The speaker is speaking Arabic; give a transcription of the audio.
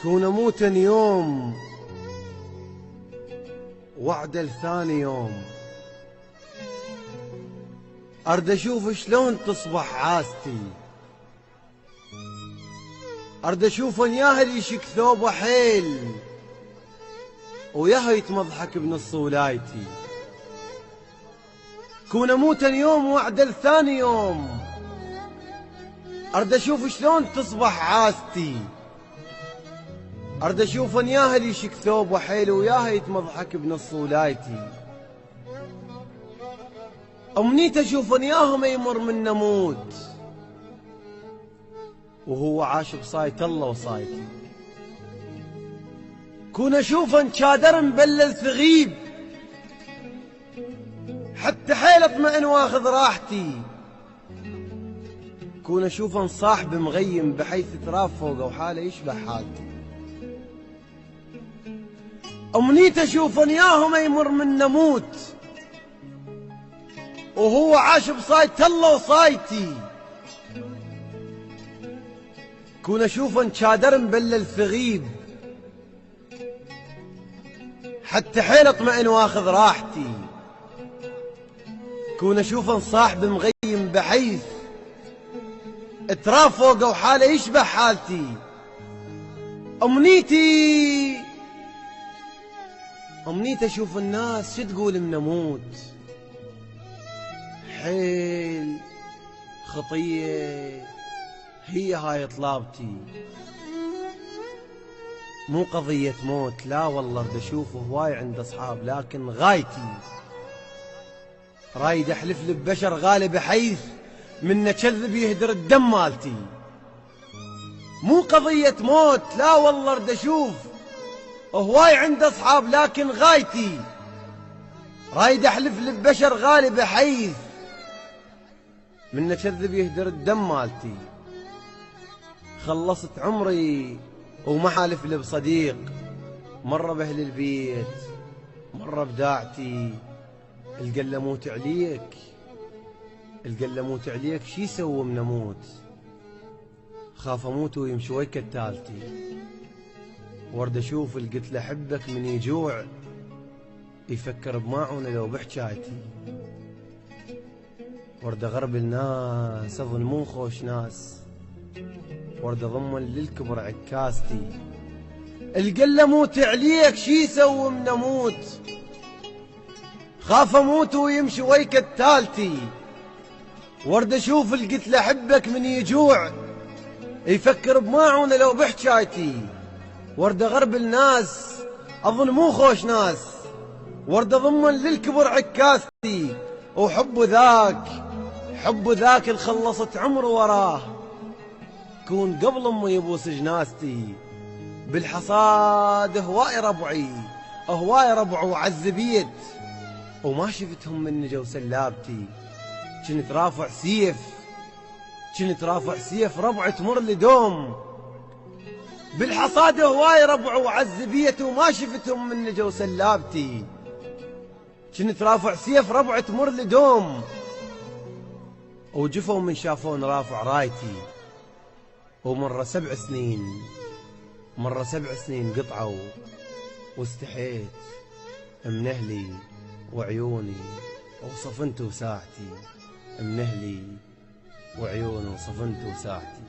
كون اموتا يوم وعد الثاني يوم، ارد اشوف شلون تصبح عاستي، ارد اشوف وياها اللي يشك ثوبه حيل وياها يتمضحك بنص ولايتي. كون اموتا يوم وعد الثاني يوم، ارد اشوف شلون تصبح عاستي، ارد اشوف وياها اللي يشك ثوبه حيل وياها يتمضحك بنص ولايتي. امنيت اشوف وياها ما يمر من نموت وهو عاش بصايت الله وصايتي. كون اشوفه شادر مبلل ثغيب حتى حيل اطمئن واخذ راحتي. كون اشوفه صاحب مغيم بحيث تراب فوقه وحاله يشبه حالتي. امنيت اشوف وياه ما يمر من نموت وهو عاش بصايت الله وصايتي. كون اشوفه شادر مبلل ثغيب حتى حيل اطمئن واخذ راحتي. كون اشوفه صاحب مغيم بحيث تراب فوقه وحاله يشبه حالتي. امنيتي اشوف الناس شو تقول منموت، حيل خطيه هي هاي طلابتي. مو قضية موت، لا والله ارد اشوفه هواي عند اصحاب، لكن غايتي رايد احلف لي ببشر غالي بحيث من كذب يهدر الدم مالتي. مو قضية موت، لا والله ارد اشوف هواي عند اصحاب، لكن غايتي رايد احلف لي ببشر غالي بحيث من كذب يهدر الدم مالتي. خلصت عمري وما حالف لي بصديق، مرة بأهل البيت مرة بداعتي. القل اموت عليك، القل اموت عليك، شي يسوي من اموت؟ خاف اموت ويمشي ويا كتالتي. ورد اشوف القتل احبك من يجوع يفكر بماعونه لو بحجايتي. ورد اغرب الناس اظن مو خوش ناس، ورد اضمن للكبر عكاستي. القل اموت عليك، شي يسوي من اموت؟ خاف اموت ويمشي ويا كتالتي. ورد اشوف القتل احبك من يجوع يفكر بماعونه لو بحجايتي. ورد اغرب الناس اظن مو خوش ناس، ورد اضمن للكبر عكاستي. وحب ذاك اللي خلصت عمره وراه، كون قبل امي يبوس جناستي. بالحصاد هواي ربعي وعذبيت وما شفتهم من نجوا سلابتي. كنت رافع سيف ربعي تمر لدوم. بالحصاد هواي ربع وعذبيت وما شفتهم من نجوا سلابتي. كنت رافع سيف ربعي تمر لدوم وجفوا من شافون رافع رايتي. ومر 7 سنين قطعوا واستحيت من اهلي وعيوني وصفنت وساعتي. من اهلي وعيوني وصفنت وساعتي.